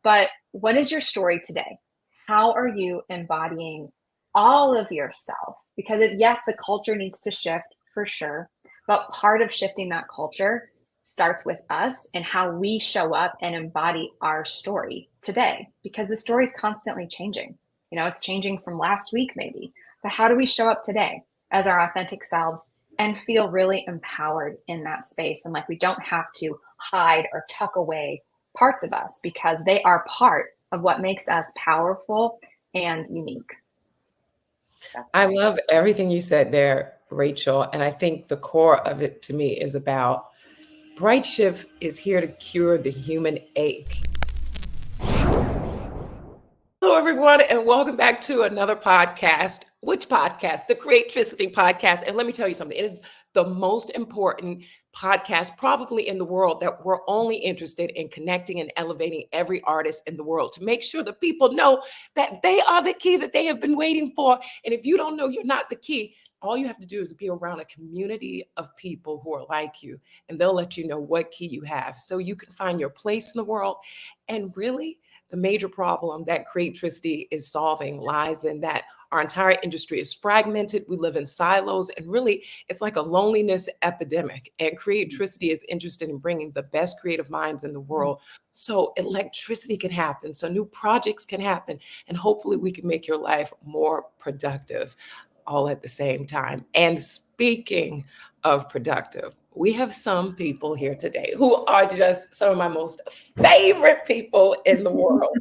But what is your story today? How are you embodying all of yourself? Because yes, the culture needs to shift for sure, but part of shifting that culture starts with us and how we show up and embody our story today, because the story is constantly changing. It's changing from last week maybe, but how do we show up today as our authentic selves and feel really empowered in that space? And like, we don't have to hide or tuck away parts of us, because they are part of what makes us powerful and unique. I love everything you said there, Rachel. And I think the core of it to me is about Bright Shift is here to cure the human ache. Hello, everyone, and welcome back to another podcast. Which podcast? The Creatricity Podcast. And let me tell you something. It is the most important podcast probably in the world, that we're only interested in connecting and elevating every artist in the world to make sure that people know that they are the key that they have been waiting for. And if you don't know you're not the key, all you have to do is be around a community of people who are like you, and they'll let you know what key you have so you can find your place in the world. And really, the major problem that Creatricity is solving lies in that our entire industry is fragmented. We live in silos, and really, it's like a loneliness epidemic. And Creatricity is interested in bringing the best creative minds in the world so electricity can happen, so new projects can happen, and hopefully we can make your life more productive all at the same time. And speaking of productive, we have some people here today who are just some of my most favorite people in the world.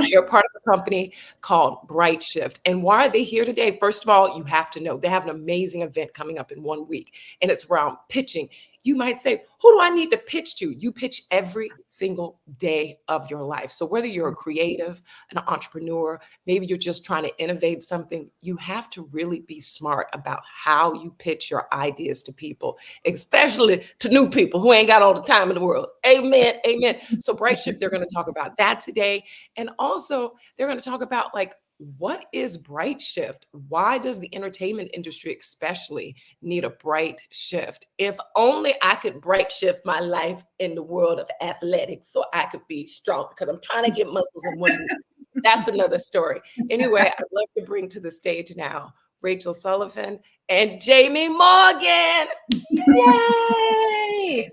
They're part of a company called Bright Shift. And why are they here today? First of all, you have to know they have an amazing event coming up in 1 week, and it's around pitching. You might say, who do I need to pitch to? You pitch every single day of your life. So whether you're a creative, an entrepreneur, maybe you're just trying to innovate something, you have to really be smart about how you pitch your ideas to people, especially to new people who ain't got all the time in the world. Amen. Amen. So Bright Shift, they're going to talk about that today. And also they're going to talk about, like, what is Bright Shift? Why does the entertainment industry especially need a bright shift? If only I could bright shift my life in the world of athletics so I could be strong, because I'm trying to get muscles in 1 week. That's another story. Anyway, I'd love to bring to the stage now Rachel Sullivan and Jamie Morgan. Yay!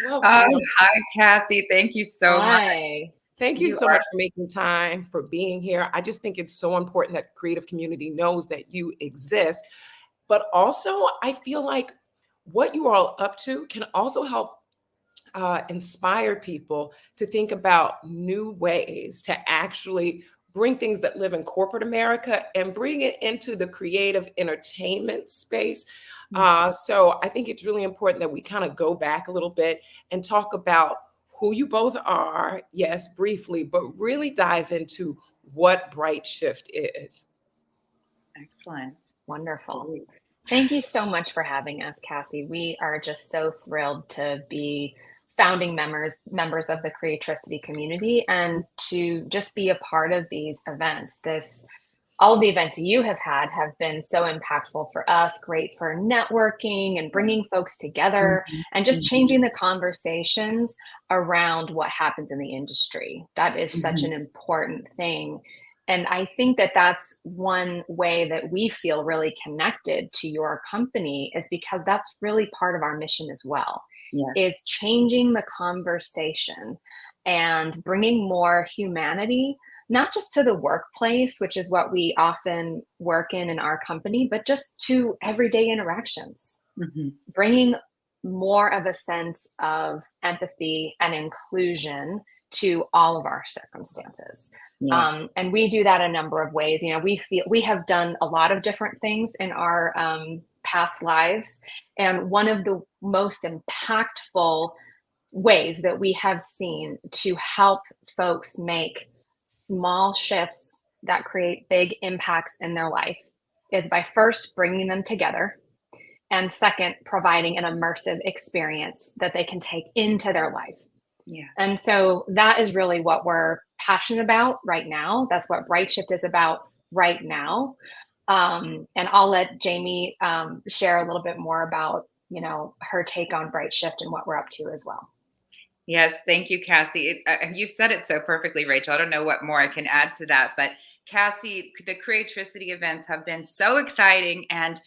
Hi, Cassie. Thank you so much. Thank you so much for making time, for being here. I just think it's so important that the creative community knows that you exist. But also, I feel like what you are all up to can also help inspire people to think about new ways to actually bring things that live in corporate America and bring it into the creative entertainment space. So I think it's really important that we kind of go back a little bit and talk about who you both are, yes, briefly, but really dive into what Bright Shift is. Excellent. Wonderful. Thank you so much for having us, Cassie. We are just so thrilled to be founding members of the Creatricity community and to just be a part of these events. All of the events you have had have been so impactful for us, great for networking and bringing folks together and just changing the conversations around what happens in the industry. That is such an important thing. And I think that that's one way that we feel really connected to your company, is because that's really part of our mission as well, is changing the conversation and bringing more humanity, not just to the workplace, which is what we often work in our company, but just to everyday interactions, bringing more of a sense of empathy and inclusion to all of our circumstances. And we do that a number of ways. We have done a lot of different things in our past lives. And one of the most impactful ways that we have seen to help folks make small shifts that create big impacts in their life is by first bringing them together, and second, providing an immersive experience that they can take into their life. And so that is really what we're passionate about right now. That's what Bright Shift is about right now. And I'll let Jamie share a little bit more about, her take on Bright Shift and what we're up to as well. Yes, thank you, Cassie. You said it so perfectly, Rachel. I don't know what more I can add to that, but Cassie, the Creatricity events have been so exciting, and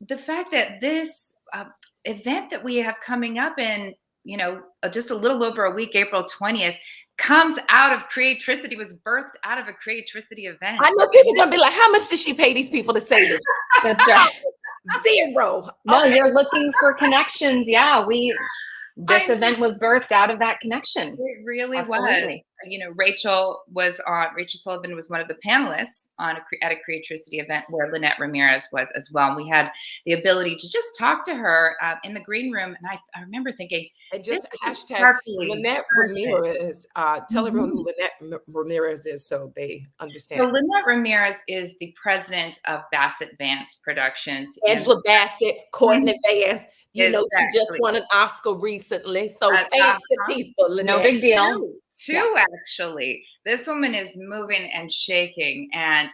the fact that this event that we have coming up in, just a little over a week, April 20th, comes out of Creatricity, was birthed out of a Creatricity event. I know people are gonna be like, how much did she pay these people to say this? That's right. Zero. No, Okay. you're looking for connections. Yeah, this event was birthed out of that connection. It really Absolutely. was. Rachel Sullivan was one of the panelists at a Creatricity event where Lynette Ramirez was as well. And we had the ability to just talk to her in the green room. And I remember thinking, And just this is a hashtag sparkly Lynette person. Ramirez. Tell everyone who Lynette Ramirez is so they understand. So Lynette Ramirez is the president of Bassett Vance Productions. Angela Bassett, Courtney Vance. You know, she just Exactly. won an Oscar recently. So thanks to people, Lynette. No big deal. Two, actually. This woman is moving and shaking and,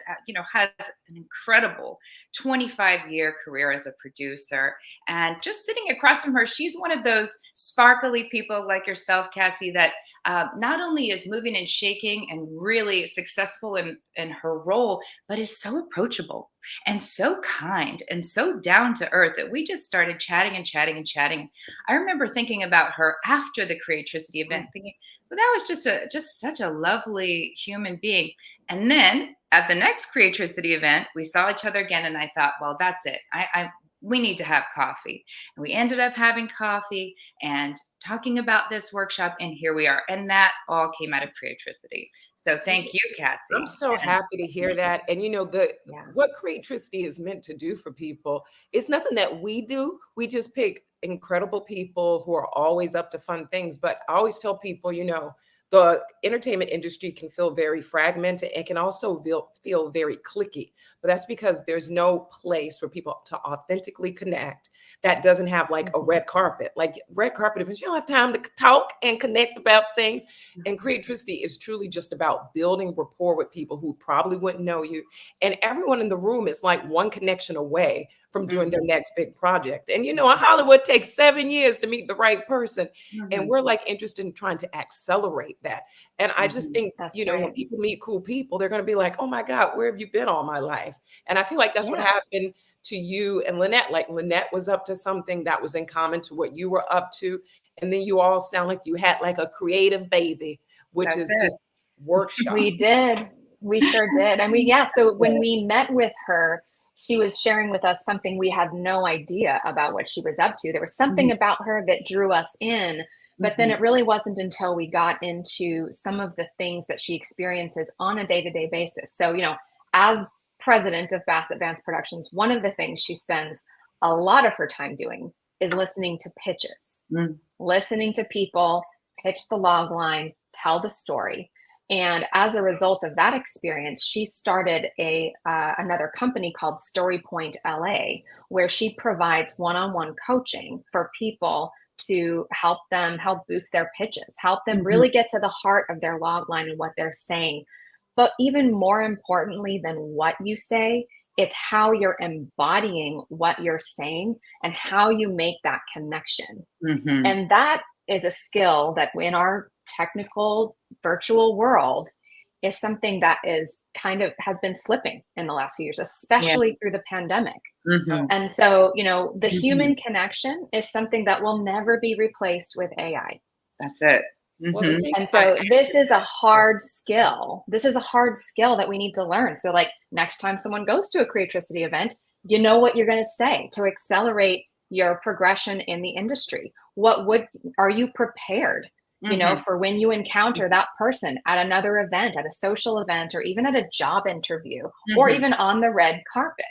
has an incredible 25-year career as a producer. And just sitting across from her, she's one of those sparkly people like yourself, Cassie, that not only is moving and shaking and really successful in her role, but is so approachable and so kind and so down to earth that we just started chatting and chatting and chatting. I remember thinking about her after the Creatricity event, thinking, well, that was just such a lovely human being. And then at the next Creatricity event, we saw each other again, and I thought, well, that's it. We need to have coffee. And we ended up having coffee and talking about this workshop, and here we are. And that all came out of Creatricity. So thank you, Cassie. I'm so happy to hear that. And what Creatricity is meant to do for people, it's nothing that we do. We just pick incredible people who are always up to fun things. But I always tell people, the entertainment industry can feel very fragmented and can also feel very cliquey. But that's because there's no place for people to authentically connect that doesn't have like a red carpet. Like red carpet events, you don't have time to talk and connect about things. And Creatricity is truly just about building rapport with people who probably wouldn't know you. And everyone in the room is like one connection away from doing their next big project. And in Hollywood takes 7 years to meet the right person. And we're like interested in trying to accelerate that. And I just think, when people meet cool people, they're going to be like, oh my God, where have you been all my life? And I feel like that's what happened to you and Lynette. Like Lynette was up to something that was in common to what you were up to. And then you all sound like you had like a creative baby, which is this workshop. We did. We sure did. And so when we met with her, she was sharing with us something we had no idea about what she was up to. There was something about her that drew us in, but then it really wasn't until we got into some of the things that she experiences on a day-to-day basis. So, as president of Bassett Vance Productions, one of the things she spends a lot of her time doing is listening to pitches, listening to people pitch the log line, tell the story. And as a result of that experience, she started another company called StoryPoint LA, where she provides one-on-one coaching for people to help boost their pitches, help them really get to the heart of their log line and what they're saying. But even more importantly than what you say, it's how you're embodying what you're saying and how you make that connection. And that is a skill that in our technical virtual world is something that has been slipping in the last few years, especially through the pandemic. And so, the human connection is something that will never be replaced with AI. That's it. And so this is a hard skill. This is a hard skill that we need to learn. So like next time someone goes to a Creatricity event, you know what you're going to say to accelerate your progression in the industry. Are you prepared, for when you encounter that person at another event, at a social event, or even at a job interview, or even on the red carpet,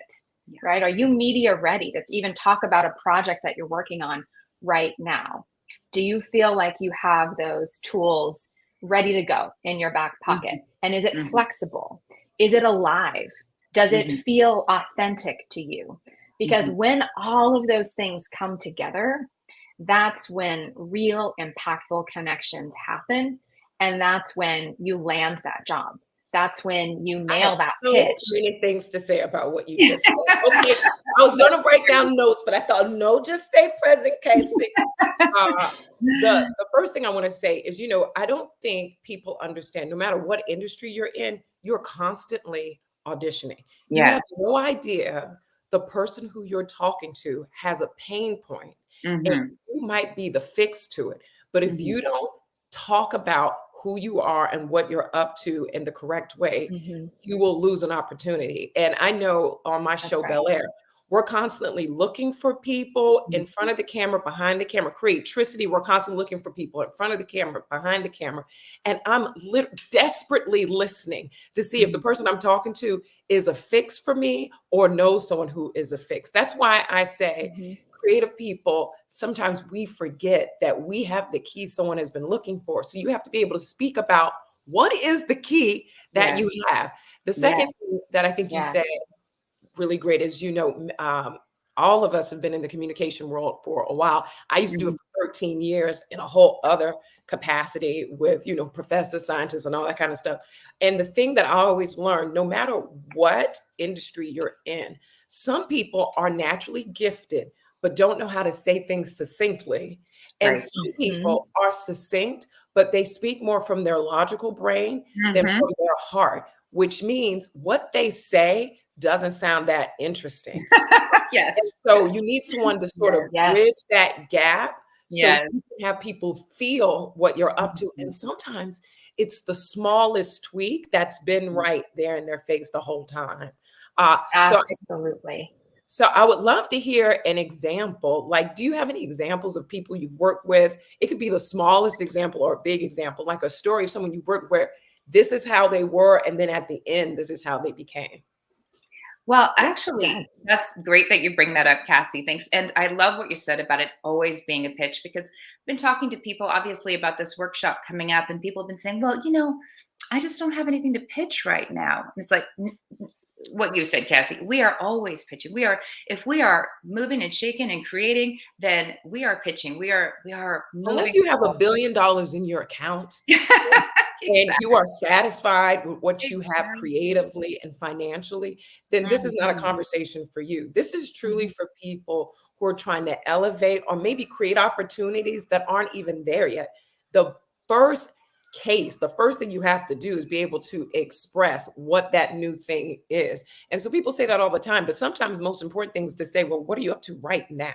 right? Are you media ready to even talk about a project that you're working on right now? Do you feel like you have those tools ready to go in your back pocket? And is it flexible? Is it alive? Does it feel authentic to you? Because when all of those things come together, that's when real impactful connections happen. And that's when you land that job. that's when you I have nail that so pitch. many things to say about what you just said. Okay, I was going to write down notes, but I thought, no, just stay present, Casey. Uh, the first thing I want to say is, I don't think people understand, no matter what industry you're in, you're constantly auditioning. You Yeah. have no idea the person who you're talking to has a pain point, and Mm-hmm. you might be the fix to it. But if Mm-hmm. you don't talk about who you are and what you're up to in the correct way, Mhm. you will lose an opportunity. And I know on my That's show, right. Bel Air, we're constantly looking for people in Mhm. front of the camera, behind the camera. Creatricity, we're constantly looking for people in front of the camera, behind the camera. And I'm desperately listening to see if the Mhm. person I'm talking to is a fix for me or knows someone who is a fix. That's why I say, Mhm. creative people, sometimes we forget that we have the key someone has been looking for. So you have to be able to speak about what is the key that Yeah. you have. The Yeah. second thing that I think you said Yes. really great is, all of us have been in the communication world for a while. I used to do it Mhm. for 13 years in a whole other capacity with, professors, scientists, and all that kind of stuff. And the thing that I always learned, no matter what industry you're in, some people are naturally gifted, but don't know how to say things succinctly. And Right. some Mhm. people are succinct, but they speak more from their logical brain than Mhm. from their heart, which means what they say doesn't sound that interesting. Yes. And so you need someone to sort of Yes. bridge Yes. that gap so Yes. you can have people feel what you're up to. Mhm. And sometimes it's the smallest tweak that's been Mhm. right there in their face the whole time. Uh, so, Absolutely. so I would love to hear an example. Like, do you have any examples of people you've worked with? It could be the smallest example or a big example, like a story of someone you've worked where this is how they were, and then at the end, this is how they became. Well, Yeah. actually, that's great that you bring that up, Cassie. Thanks. And I love what you said about it always being a pitch, because I've been talking to people obviously about this workshop coming up, and people have been saying, well, I just don't have anything to pitch right now. And it's like what you said, Cassie, we are always pitching. If we are moving and shaking and creating, then we are pitching. We are Unless moving. you have $1 billion in your account and Exactly. you are satisfied with what you have Exactly. creatively and financially, then this is not a Mhm. conversation for you. This is truly Mhm. for people who are trying to elevate or maybe create opportunities that aren't even there yet. The first the first thing you have to do is be able to express what that new thing is. And so people say that all the time, but sometimes the most important thing is to say, well, what are you up to right now?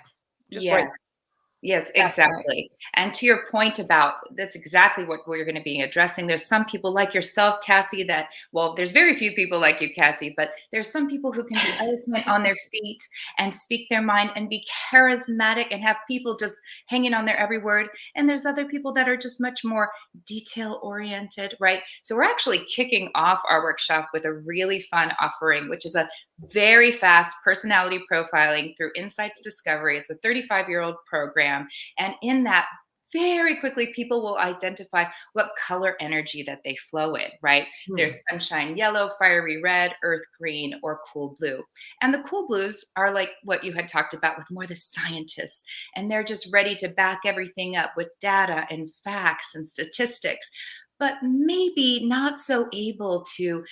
Just right. Yes. Yes, That's right. exactly. And to your point about that's exactly what we're going to be addressing. There's some people like yourself, Cassie, well, there's very few people like you, Cassie, but there's some people who can be eloquent on their feet and speak their mind and be charismatic and have people just hanging on their every word. And there's other people that are just much more detail oriented, right? So we're actually kicking off our workshop with a really fun offering, which is a very fast personality profiling through insights discovery. It's a 35-year-old program. And in that, very quickly, people will identify what color energy that they flow in, right? Hmm. There's sunshine yellow, fiery red, earth green, or cool blue. And the cool blues are like what you had talked about with more the scientists. And they're just ready to back everything up with data and facts and statistics, but maybe not so able to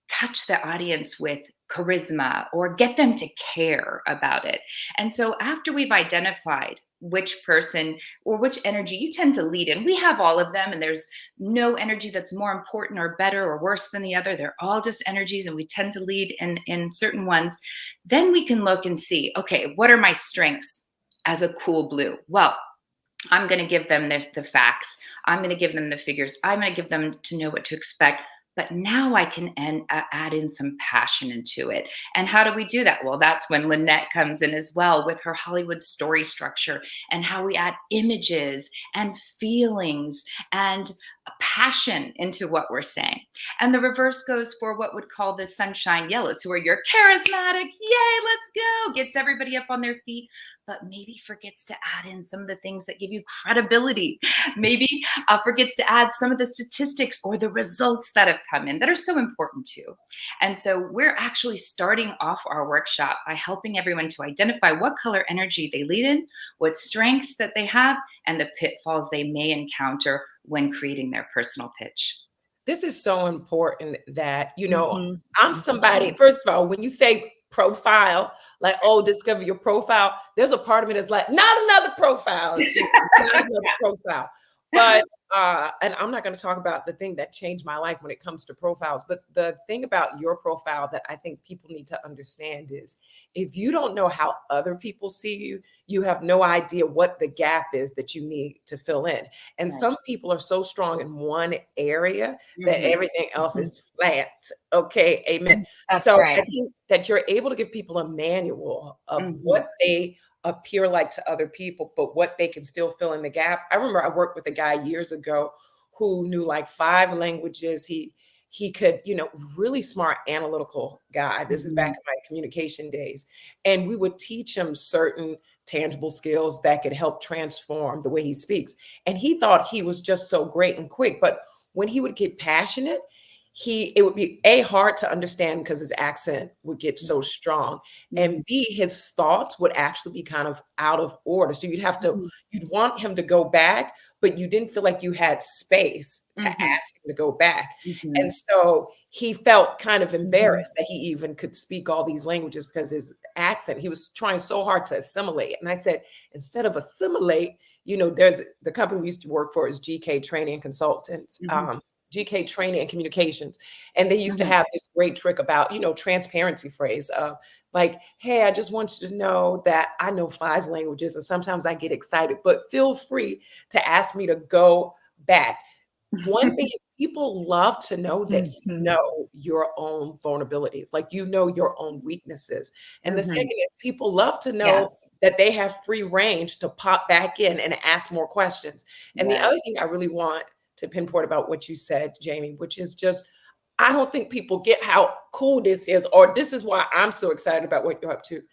touch the audience with charisma or get them to care about it. And so after we've identified which person or which energy you tend to lead in, we have all of them, and there's no energy that's more important or better or worse than the other. They're all just energies, and we tend to lead in certain ones. Then we can look and see, okay, what are my strengths as a cool blue? Well, I'm going to give them the facts. I'm going to give them the figures. I'm going to give them to know what to expect. But now I can add in some passion into it. And how do we do that? Well, that's when Lynette comes in as well with her Hollywood story structure and how we add images and feelings and passion into what we're saying. And the reverse goes for what would call the sunshine yellows, who are your charismatic, yay, let's go, gets everybody up on their feet, but maybe forgets to add in some of the things that give you credibility. Maybe forgets to add some of the statistics or the results that have come in that are so important too. And so we're actually starting off our workshop by helping everyone to identify what color energy they lead in, what strengths that they have, and the pitfalls they may encounter when creating their personal pitch. This is so important that, Mhm. I'm somebody, first of all, when you say profile, like, oh, discover your profile, there's a part of me that's like, not another profile. It's not another profile. But, and I'm not going to talk about the thing that changed my life when it comes to profiles. But the thing about your profile that I think people need to understand is if you don't know how other people see you, you have no idea what the gap is that you need to fill in. And Right. some people are so strong in one area that Mhm. everything else Mhm. is flat. Okay, amen. That's So I right. think that you're able to give people a manual of Mhm. what they appear like to other people, but what they can still fill in the gap. I remember I worked with a guy years ago who knew like 5 languages. He could, really smart analytical guy. This is back Mhm. in my communication days. And we would teach him certain tangible skills that could help transform the way he speaks. And he thought he was just so great and quick. But when he would get passionate, it would be hard to understand because his accent would get so strong, and Mhm. B, his thoughts would actually be kind of out of order. So Mhm. you'd want him to go back, but you didn't feel like you had space to Mhm. ask him to go back. And Mhm. so he felt kind of Mhm. embarrassed that he even could speak all these languages because his accent, he was trying so hard to assimilate. And I said, instead of assimilate, there's the company we used to work for is GK Training and Consultants. Mhm. GK Training and Communications. And they used to Mhm. have this great trick about, transparency phrase of like, hey, I just want you to know that I know 5 languages and sometimes I get excited, but feel free to ask me to go back. One thing is people love to know that you Mhm. know your own vulnerabilities, like you know your own weaknesses. And the second Mhm. is people love to know Yes. that they have free range to pop back in and ask more questions. And the Yeah. other thing I really want to pinpoint about what you said, Jamie, which is just, I don't think people get how cool this is, or this is why I'm so excited about what you're up to.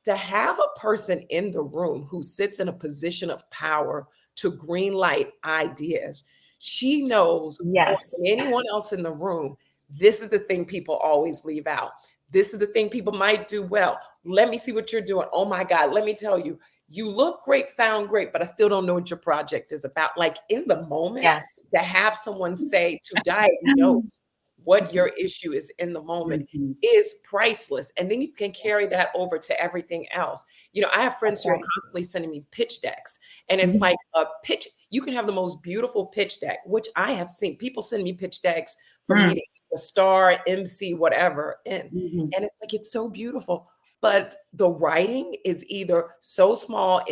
To have a person in the room who sits in a position of power to green light ideas, she knows more Yes. than anyone else in the room. This is the thing people always leave out. This is the thing people might do well. Let me see what you're doing. Oh my God, let me tell you, you look great, sound great, but I still don't know what your project is about. Like in the moment, Yes. to have someone say to diagnose what your issue is in the moment Mhm. is priceless. And then you can carry that over to everything else. I have friends That's who are right. constantly sending me pitch decks, and it's Mhm. like a pitch. You can have the most beautiful pitch deck, which I have seen people send me pitch decks for Mm. meeting a star, MC, whatever. Mhm. And it's like, it's so beautiful. But the writing is either so small,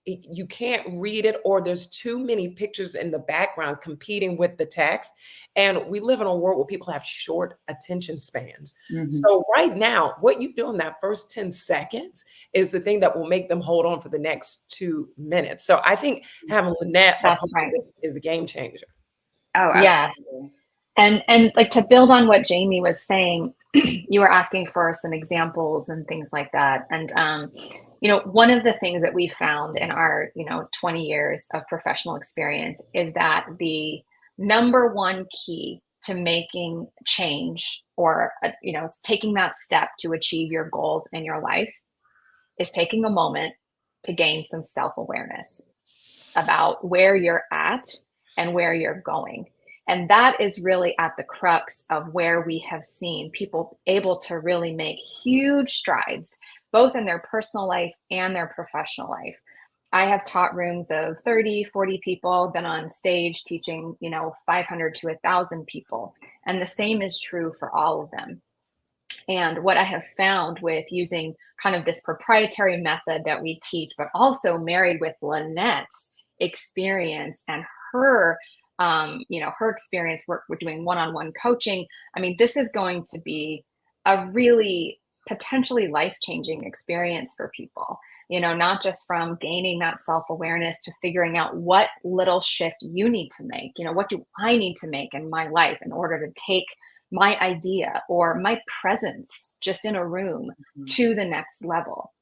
you can't read it, or there's too many pictures in the background competing with the text. And we live in a world where people have short attention spans. Mhm. So right now, what you do in that first 10 seconds is the thing that will make them hold on for the next 2 minutes. So I think having Lynette a part That's of right. this is a game changer. Oh, Yes. absolutely. And like to build on what Jamie was saying, you were asking for some examples and things like that. And one of the things that we found in our 20 years of professional experience is that the number one key to making change or taking that step to achieve your goals in your life is taking a moment to gain some self-awareness about where you're at and where you're going. And that is really at the crux of where we have seen people able to really make huge strides, both in their personal life and their professional life. I have taught rooms of 30, 40 people, been on stage teaching, 500 to 1,000 people. And the same is true for all of them. And what I have found with using kind of this proprietary method that we teach, but also married with Lynette's experience and her, her experience work with doing one-on-one coaching. I mean, this is going to be a really potentially life-changing experience for people. Not just from gaining that self-awareness to figuring out what little shift you need to make. What do I need to make in my life in order to take my idea or my presence just in a room Mhm. to the next level.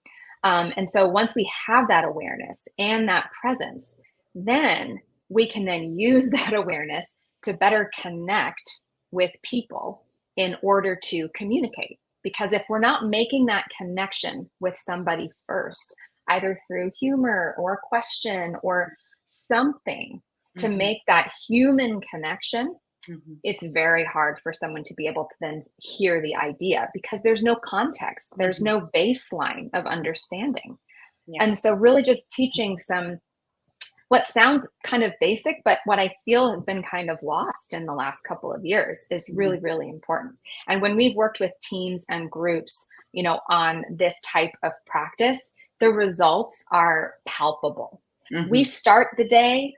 And so once we have that awareness and that presence, then we can then use that awareness to better connect with people in order to communicate. Because if we're not making that connection with somebody first, either through humor or a question or something to Mhm. make that human connection, it's very hard for someone to be able to then hear the idea because there's no context, there's no baseline of understanding. Yeah. And so really just teaching some, what sounds kind of basic, but what I feel has been kind of lost in the last couple of years is really, really important. And when we've worked with teams and groups, you know, on this type of practice, the results are palpable. We start the day,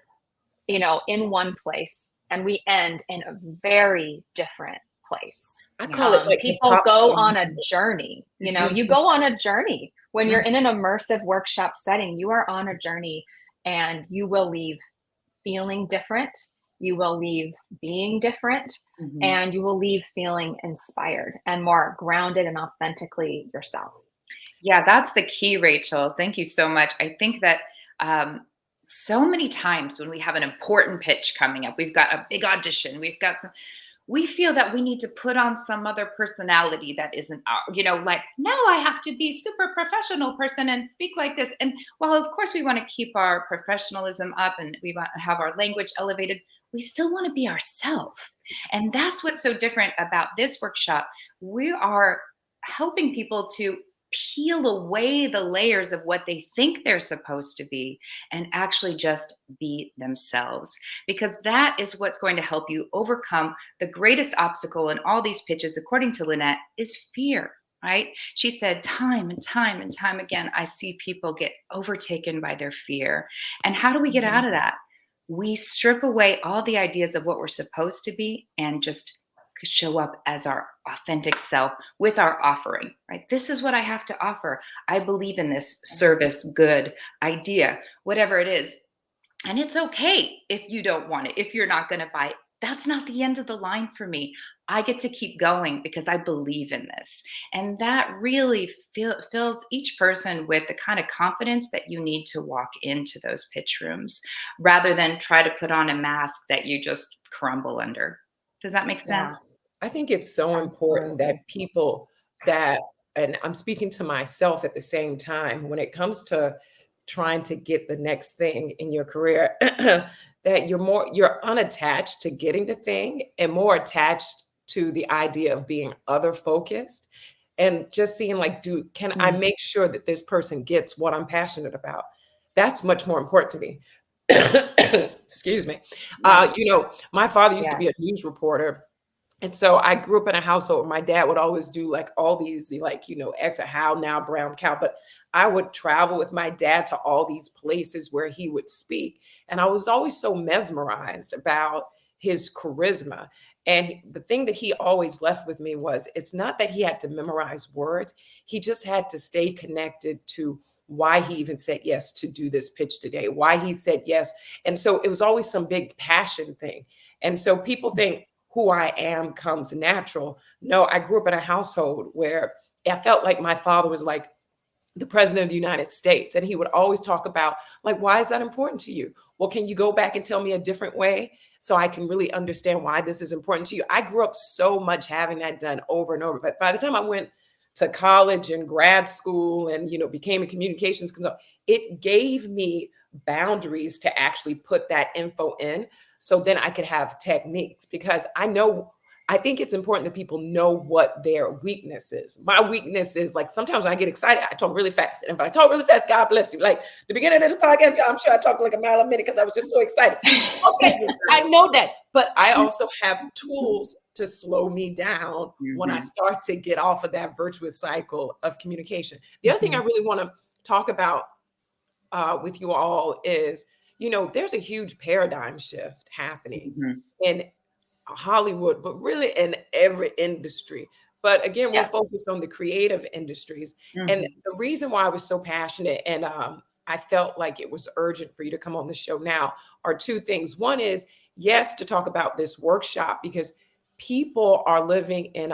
you know, in one place and we end in a very different place. I call it like people go on a journey, you know, you go on a journey. When you're in an immersive workshop setting, you are on a journey and you will leave feeling different. You will leave being different and you will leave feeling inspired and more grounded and authentically yourself. Yeah, that's the key, Rachel. Thank you so much. I think that so many times when we have an important pitch coming up, we've got a big audition, we feel that we need to put on some other personality that isn't our, you know, like, now I have to be super professional person and speak like this. And while of course we want to keep our professionalism up and we want to have our language elevated, we still want to be ourselves. And that's what's so different about this workshop. We are helping people to peel away the layers of what they think they're supposed to be and actually just be themselves, because that is what's going to help you overcome the greatest obstacle in all these pitches, according to Lynette, is fear, right? She said time and time and time again, I see people get overtaken by their fear. And how do we get out of that? We strip away all the ideas of what we're supposed to be and just show up as our authentic self with our offering, right? This is what I have to offer. I believe in this service, good idea, whatever it is. And it's okay if you don't want it, if you're not going to buy it. That's not the end of the line for me. I get to keep going because I believe in this. And that really fills each person with the kind of confidence that you need to walk into those pitch rooms rather than try to put on a mask that you just crumble under. Does that make sense? Yeah. I think it's so important that people and I'm speaking to myself at the same time, when it comes to trying to get the next thing in your career, that you're unattached to getting the thing and more attached to the idea of being other focused and just seeing like, can I make sure that this person gets what I'm passionate about? That's much more important to me. Excuse me. You know, my father used to be a news reporter. And so I grew up in a household where my dad would always do like all these, like, you know, extra how now brown cow, but I would travel with my dad to all these places where he would speak. And I was always so mesmerized about his charisma. And the thing that he always left with me was, it's not that he had to memorize words. He just had to stay connected to why he even said yes to do this pitch today, why he said yes. And so it was always some big passion thing. And so people think, who I am comes natural. No, I grew up in a household where I felt like my father was like the president of the United States. And he would always talk about like, why is that important to you? Well, can you go back and tell me a different way so I can really understand why this is important to you? I grew up so much having that done over and over. But by the time I went to college and grad school and, you know, became a communications consultant, it gave me boundaries to actually put that info in. So then I could have techniques, because I think it's important that people know what their weakness is. My weakness is like, sometimes when I get excited, I talk really fast. And if I talk really fast, God bless you. Like the beginning of this podcast, I'm sure I talked like a mile a minute because I was just so excited. Okay, I know that. But I also have tools to slow me down when I start to get off of that virtuous cycle of communication. The other thing I really want to talk about with you all is, you know, there's a huge paradigm shift happening in Hollywood, but really in every industry. But again, we're focused on the creative industries. And the reason why I was so passionate and I felt like it was urgent for you to come on the show now are two things. One is, yes, to talk about this workshop, because people are living in,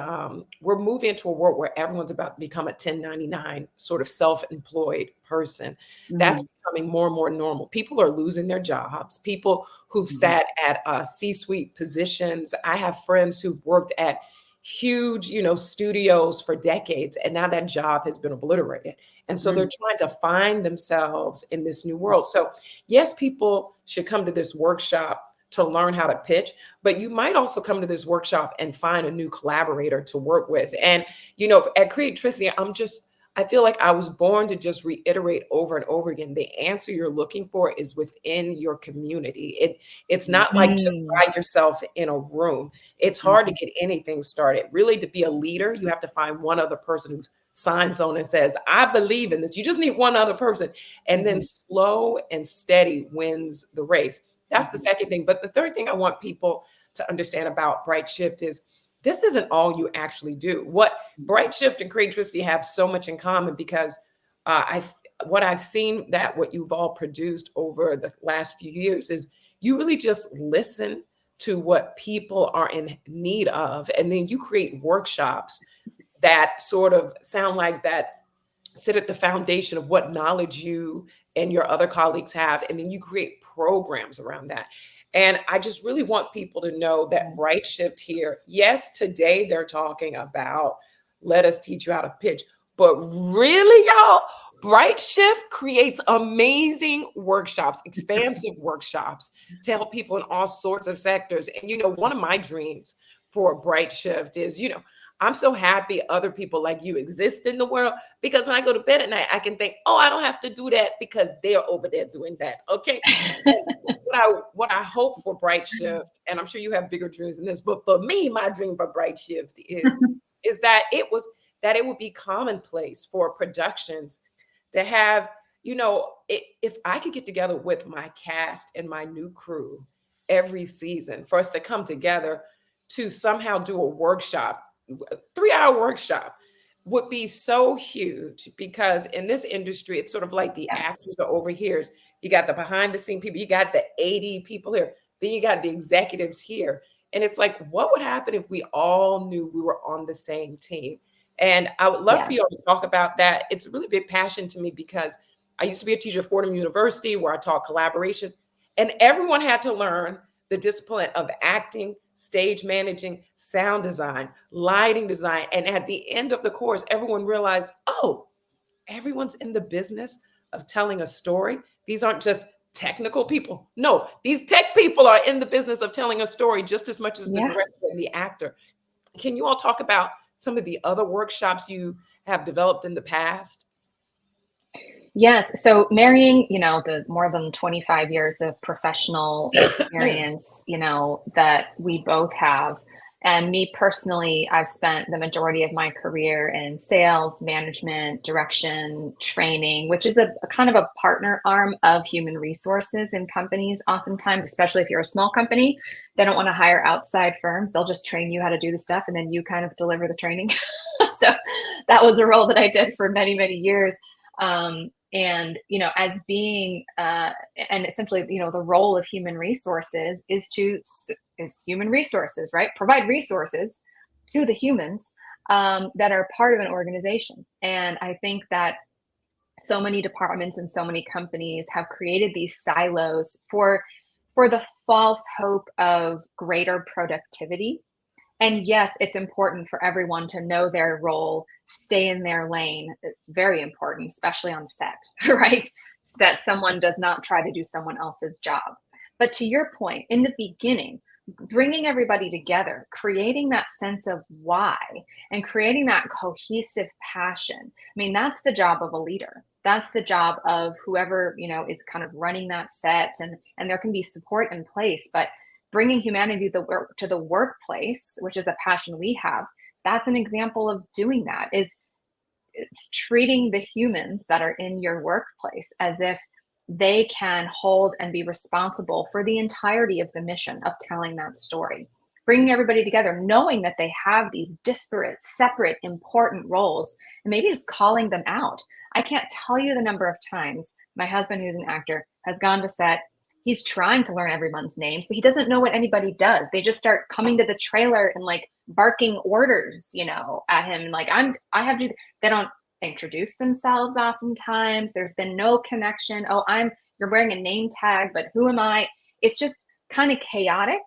we're moving into a world where everyone's about to become a 1099 sort of self-employed person. That's becoming more and more normal. People are losing their jobs. People who've sat at C-suite positions. I have friends who've worked at huge, you know, studios for decades, and now that job has been obliterated. And so they're trying to find themselves in this new world. So yes, people should come to this workshop to learn how to pitch, but you might also come to this workshop and find a new collaborator to work with. And, at Creatricity, I feel like I was born to just reiterate over and over again, the answer you're looking for is within your community. It's not like just Mm. by yourself in a room. It's hard to get anything started. Really, to be a leader, you have to find one other person who signs on and says, I believe in this. You just need one other person. And then slow and steady wins the race. That's the second thing. But the third thing I want people to understand about Bright Shift is this isn't all you actually do. What Bright Shift and Creatricity have so much in common, because what I've seen that what you've all produced over the last few years is you really just listen to what people are in need of, and then you create workshops that sort of sound like that sit at the foundation of what knowledge you and your other colleagues have, and then you create programs around that. And I just really want people to know that Bright Shift here, yes, today they're talking about let us teach you how to pitch, but really, y'all, Bright Shift creates amazing workshops, expansive workshops to help people in all sorts of sectors. And, one of my dreams for Bright Shift is, I'm so happy other people like you exist in the world, because when I go to bed at night, I can think, oh, I don't have to do that because they're over there doing that. Okay. What I hope for Bright Shift, and I'm sure you have bigger dreams than this, but for me, my dream for Bright Shift is that it would be commonplace for productions to have, if I could get together with my cast and my new crew every season for us to come together to somehow do a workshop, 3-hour workshop would be so huge, because in this industry, it's sort of like the actors are over here. You got the behind the scene people, you got the 80 people here, then you got the executives here. And it's like, what would happen if we all knew we were on the same team? And I would love for you all to talk about that. It's a really big passion to me, because I used to be a teacher at Fordham University where I taught collaboration, and everyone had to learn the discipline of acting, stage managing, sound design, lighting design. And at the end of the course, everyone realized, oh, everyone's in the business of telling a story. These aren't just technical people. No, these tech people are in the business of telling a story just as much as the director and the actor. Can you all talk about some of the other workshops you have developed in the past? Yes. So marrying, the more than 25 years of professional experience, that we both have. And me personally, I've spent the majority of my career in sales, management, direction, training, which is a kind of a partner arm of human resources in companies. Oftentimes, especially if you're a small company, they don't want to hire outside firms. They'll just train you how to do the stuff, and then you kind of deliver the training. So that was a role that I did for many, many years. And, as being, and essentially, the role of human resources is human resources, right? Provide resources to the humans that are part of an organization. And I think that so many departments and so many companies have created these silos for the false hope of greater productivity. And yes, it's important for everyone to know their role, stay in their lane. It's very important, especially on set, right? That someone does not try to do someone else's job. But to your point, in the beginning, bringing everybody together, creating that sense of why, and creating that cohesive passion. I mean, that's the job of a leader. That's the job of whoever, is kind of running that set, and there can be support in place, but bringing humanity to the workplace, which is a passion we have, that's an example of doing that, is it's treating the humans that are in your workplace as if they can hold and be responsible for the entirety of the mission of telling that story. Bringing everybody together, knowing that they have these disparate, separate, important roles, and maybe just calling them out. I can't tell you the number of times my husband, who's an actor, has gone to set. He's trying to learn everyone's names, but he doesn't know what anybody does. They just start coming to the trailer and like barking orders, at him. Like, I have to, they don't introduce themselves oftentimes. There's been no connection. Oh, you're wearing a name tag, but who am I? It's just kind of chaotic.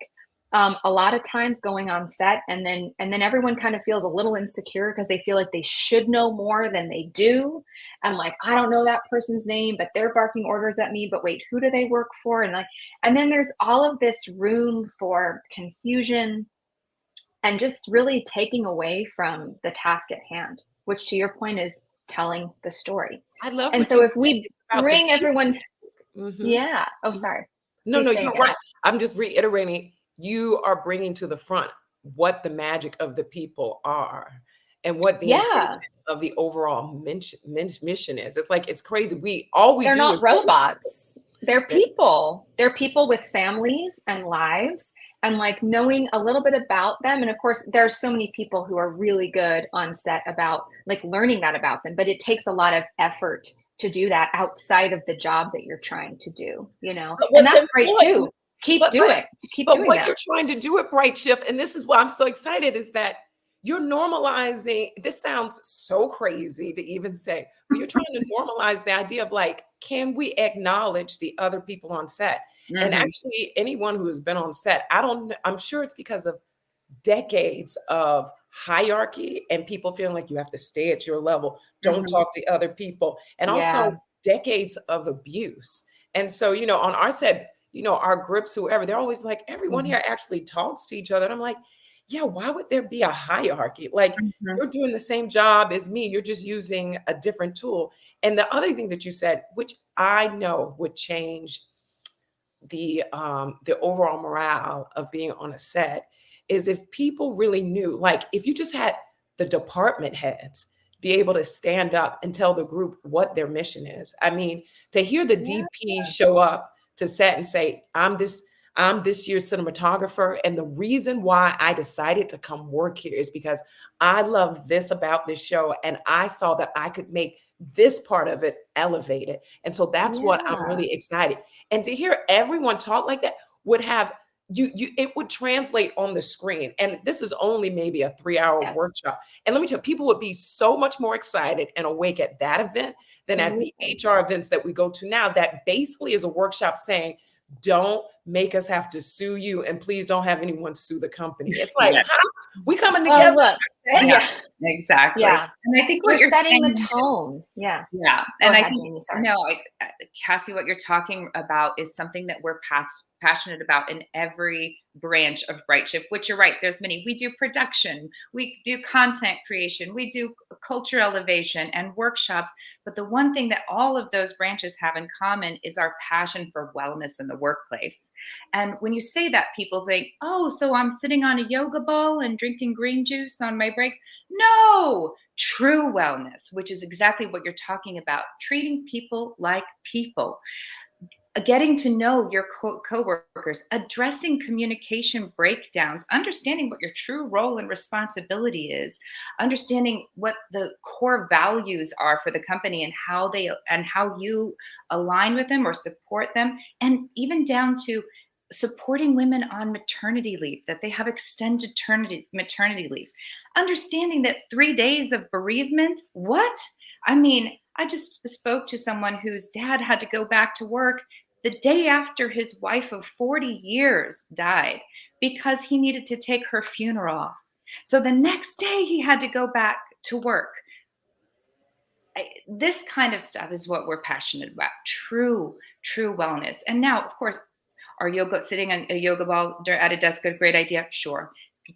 a lot of times going on set, and then everyone kind of feels a little insecure because they feel like they should know more than they do, and like, I don't know that person's name, but they're barking orders at me, but wait, who do they work for? And then there's all of this room for confusion and just really taking away from the task at hand, which to your point is telling the story. I love And what so you if said. we It's about the bring people. everyone, Mhm. yeah. Oh, sorry. No, Please no, say you're again. right. I'm just reiterating, you are bringing to the front what the magic of the people are and what the Yeah. intention of the overall mission is. It's like, it's crazy. We They're do is not robots. They're that- people. They're people with families and lives, and like knowing a little bit about them. And of course, there's so many people who are really good on set about like learning that about them, but it takes a lot of effort to do that outside of the job that you're trying to do, you know? but And what's that's great important, too. Keep but doing, keep But doing what that. you're trying to do at Bright Shift, and this is why I'm so excited, is that you're normalizing. This sounds so crazy to even say, but you're trying to normalize the idea of like, can we acknowledge the other people on set? And Mhm. actually, anyone who has been on set, I'm sure it's because of decades of hierarchy and people feeling like you have to stay at your level, don't Mhm. talk to other people, and Yeah. also decades of abuse. And so, on our set, our grips, whoever, they're always like, everyone Mhm. here actually talks to each other. And I'm like, yeah, why would there be a hierarchy? Like, Mhm. you're doing the same job as me, you're just using a different tool. And the other thing that you said, which I know would change the overall morale of being on a set, is if people really knew, like if you just had the department heads be able to stand up and tell the group what their mission is. I mean, to hear the Yeah. DP show up to set and say, I'm this year's cinematographer, and the reason why I decided to come work here is because I love this about this show, and I saw that I could make this part of it elevated. And so that's what I'm Yeah. really excited. And to hear everyone talk like that would have it would translate on the screen. And this is only maybe a 3-hour Yes. workshop. And let me tell you, people would be so much more excited and awake at that event than at the Absolutely. HR events that we go to now. That basically is a workshop saying, don't make us have to sue you, and please don't have anyone sue the company. It's like, Yeah. huh? We coming Well, together. look. Yeah. Yeah. Exactly. Yeah. And I think You're what you're setting the saying. tone. Yeah. Yeah, Go and I ahead, think Jamie. Sorry. no, Cassie, what you're talking about is something that we're passionate about in every branch of Bright Shift. Which you're right. There's many. We do production, we do content creation, we do culture elevation and workshops. But the one thing that all of those branches have in common is our passion for wellness in the workplace. And when you say that, people think, oh, so I'm sitting on a yoga ball and drinking green juice on my breaks. No, true wellness, which is exactly what you're talking about, treating people like people, getting to know your coworkers, addressing communication breakdowns, understanding what your true role and responsibility is, understanding what the core values are for the company and how you align with them or support them, and even down to supporting women on maternity leave, that they have extended maternity leaves, understanding that 3 days of bereavement, what? I mean, I just spoke to someone whose dad had to go back to work the day after his wife of 40 years died because he needed to take her funeral off. So the next day he had to go back to work. This kind of stuff is what we're passionate about. True wellness. And now, of course, are yoga sitting on a yoga ball at a desk a great idea? Sure.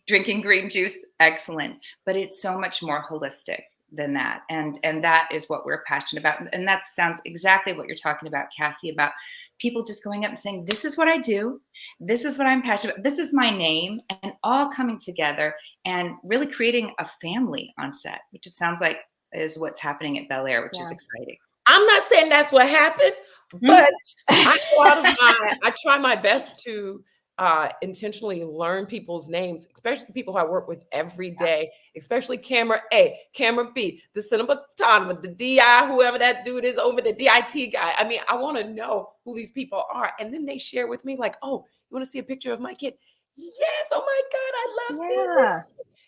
Drinking green juice, excellent. But it's so much more holistic than that. And that is what we're passionate about. And that sounds exactly what you're talking about, Cassie, about people just going up and saying, this is what I do. This is what I'm passionate about. This is my name, and all coming together and really creating a family on set, which it sounds like is what's happening at Bel Air, which is Yeah. exciting. I'm not saying that's what happened, but I try my best to intentionally learn people's names, especially the people who I work with every day, especially camera A, camera B, the cinematographer, the DI, whoever that dude is over the DIT guy. I mean, I want to know who these people are. And then they share with me like, oh, you want to see a picture of my kid? Yes. Oh my God, I love seeing this.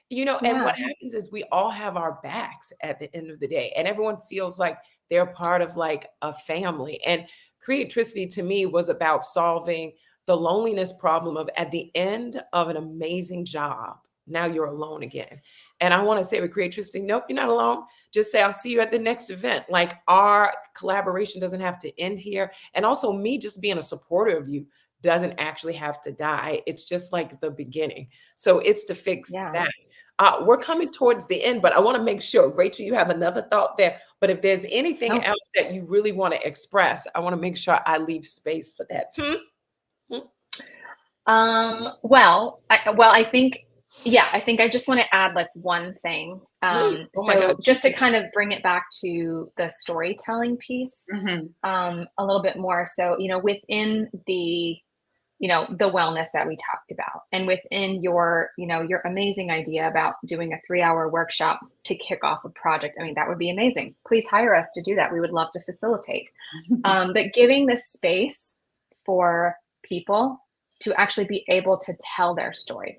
And Yeah. what happens is we all have our backs at the end of the day, and everyone feels like they're part of like a family. And Creatricity to me was about solving the loneliness problem of at the end of an amazing job, now you're alone again. And I want to say with Creatricity, nope, you're not alone. Just say, I'll see you at the next event. Like, our collaboration doesn't have to end here. And also, me just being a supporter of you doesn't actually have to die. It's just like the beginning. So it's to fix that. We're coming towards the end, but I want to make sure, Rachel, you have another thought there. But if there's anything else that you really want to express, I want to make sure I leave space for that. I think I just want to add like one thing. Just to kind of bring it back to the storytelling piece, a little bit more. So, within the wellness that we talked about, and within your amazing idea about doing a 3-hour workshop to kick off a project. I mean, that would be amazing. Please hire us to do that. We would love to facilitate. But giving this space for people to actually be able to tell their story.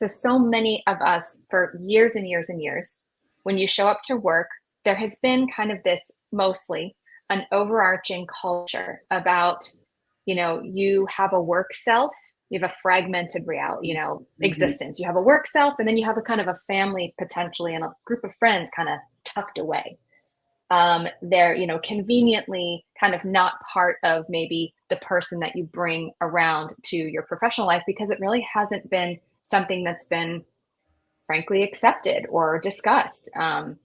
So many of us for years and years and years, when you show up to work, there has been kind of this mostly an overarching culture about, you have a work self, you have a fragmented reality, existence. You have a work self, and then you have a kind of a family potentially and a group of friends kind of tucked away. They're, conveniently kind of not part of maybe the person that you bring around to your professional life, because it really hasn't been something that's been frankly accepted or discussed. But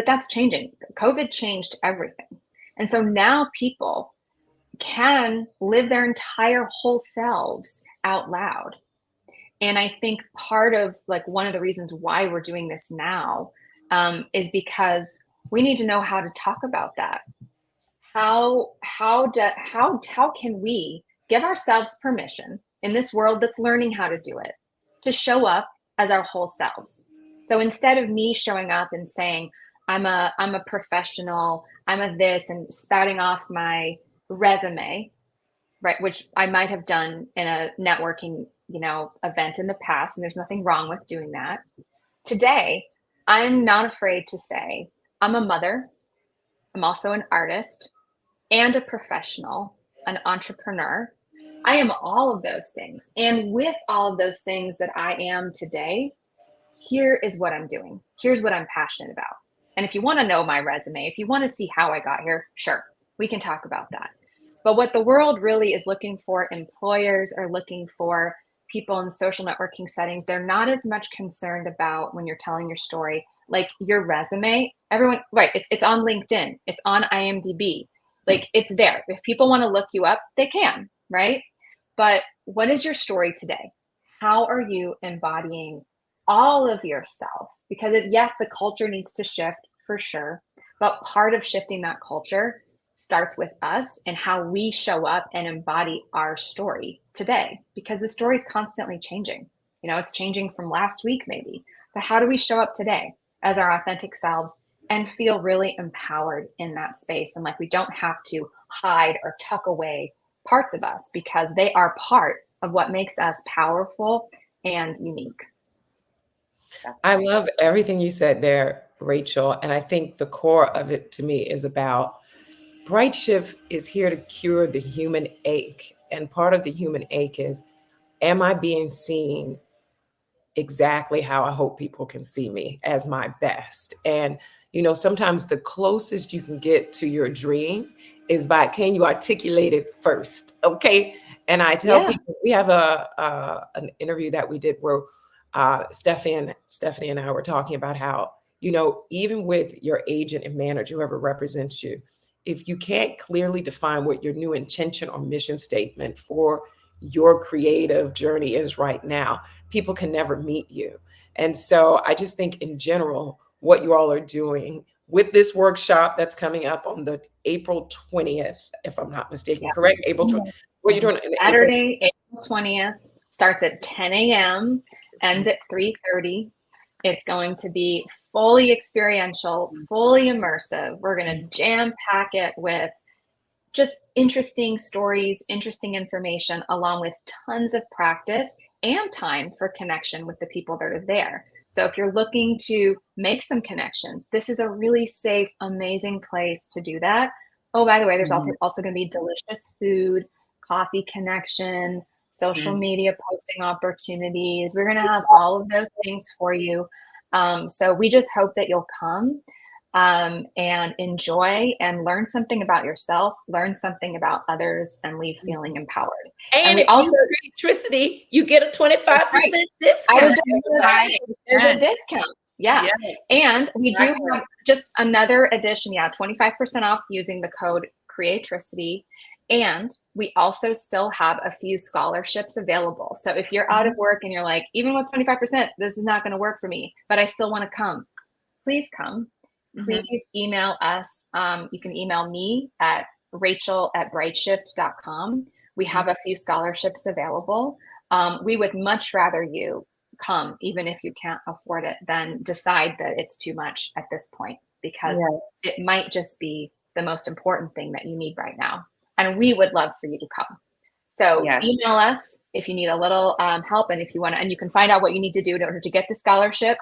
that's changing. COVID changed everything. And so now people can live their entire whole selves out loud. And I think part of like one of the reasons why we're doing this now is because we need to know how to talk about that. How can we give ourselves permission in this world that's learning how to do it to show up as our whole selves? So instead of me showing up and saying, I'm a professional, I'm a this, and spouting off my resume, right, which I might have done in a networking, event in the past, and there's nothing wrong with doing that. Today, I'm not afraid to say, I'm a mother, I'm also an artist and a professional, an entrepreneur. I am all of those things. And with all of those things that I am today, here is what I'm doing. Here's what I'm passionate about. And if you want to know my resume, if you want to see how I got here, sure, we can talk about that. But what the world really is looking for, employers are looking for, people in social networking settings, they're not as much concerned about when you're telling your story, like your resume. Everyone, right, it's on LinkedIn, it's on IMDb, like it's there. If people want to look you up, they can, right? But what is your story today? How are you embodying all of yourself? Because yes, the culture needs to shift for sure, but part of shifting that culture starts with us and how we show up and embody our story today, because the story is constantly changing. It's changing from last week maybe, but how do we show up today as our authentic selves and feel really empowered in that space? And like, we don't have to hide or tuck away parts of us, because they are part of what makes us powerful and unique. I love everything you said there, Rachel. And I think the core of it to me is about Bright Shift is here to cure the human ache. And part of the human ache is, am I being seen exactly how I hope people can see me, as my best? And, sometimes the closest you can get to your dream is by, can you articulate it first? Okay. And I tell people, we have an interview that we did where Stephanie and I were talking about how, even with your agent and manager, whoever represents you, if you can't clearly define what your new intention or mission statement for your creative journey is right now, people can never meet you. And so I just think in general, what you all are doing with this workshop that's coming up on the April 20th, if I'm not mistaken, correct? April 20th. What are you doing? Saturday, April 20th, starts at 10 a.m., ends at 3:30. It's going to be fully experiential, fully immersive. We're going to jam pack it with just interesting stories, interesting information, along with tons of practice and time for connection with the people that are there. So if you're looking to make some connections, this is a really safe, amazing place to do that. Oh, by the way, there's also going to be delicious food, coffee connection, social Mhm. media posting opportunities. We're going to have all of those things for you. So we just hope that you'll come and enjoy and learn something about yourself, learn something about others, and leave feeling empowered. And And we if also, you Creatricity, you get a 25% right, I discount. was just going to say, there's a 25%. discount. Yeah. Yeah, And we do exactly. have just another addition. Yeah, 25% off using the code Creatricity. And we also still have a few scholarships available. So if you're out of work and you're like, even with 25%, this is not going to work for me, but I still want to come, please come. Mhm. Please email us. You can email me at rachel@brightshift.com. We have a few scholarships available. We would much rather you come, even if you can't afford it, than decide that it's too much at this point, because Yeah. it might just be the most important thing that you need right now. And we would love for you to come. So Yes. email us if you need a little help, and if you want to, and you can find out what you need to do in order to get the scholarship.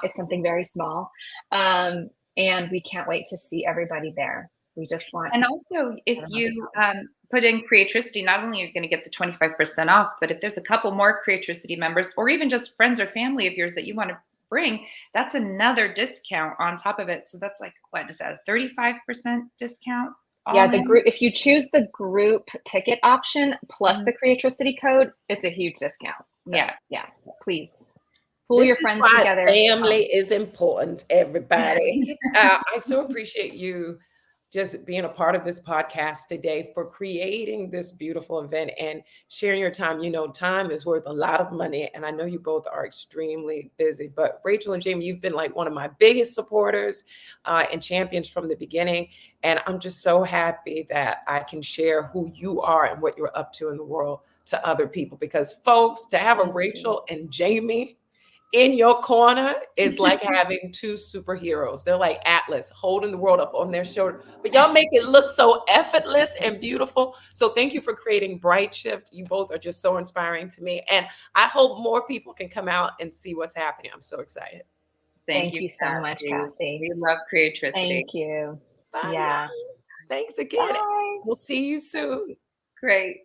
It's something very small. And we can't wait to see everybody there. We just want. And also, if you put in Creatricity, not only are you going to get the 25% off, but if there's a couple more Creatricity members, or even just friends or family of yours that you want to bring, that's another discount on top of it. So that's like, what is that, a 35% discount? Yeah, all the in? group, if you choose the group ticket option plus Mhm. the Creatricity code, it's a huge discount. So, Yeah. yes, please pull This your is friends why together. family is important, everybody. I so appreciate you just being a part of this podcast today, for creating this beautiful event and sharing your time. You know, time is worth a lot of money, and I know you both are extremely busy. But Rachel and Jamie, you've been like one of my biggest supporters and champions from the beginning. And I'm just so happy that I can share who you are and what you're up to in the world to other people. Because folks, to have a Rachel and Jamie in your corner is like having two superheroes. They're like Atlas holding the world up on their shoulder, but y'all make it look so effortless and beautiful. So thank you for creating Bright Shift. You both are just so inspiring to me. And I hope more people can come out and see what's happening. I'm so excited. Thank you so much, Cassie. We love Creatricity. Thank you. Bye, Yeah. y'all. Thanks again. Bye. We'll see you soon. Great.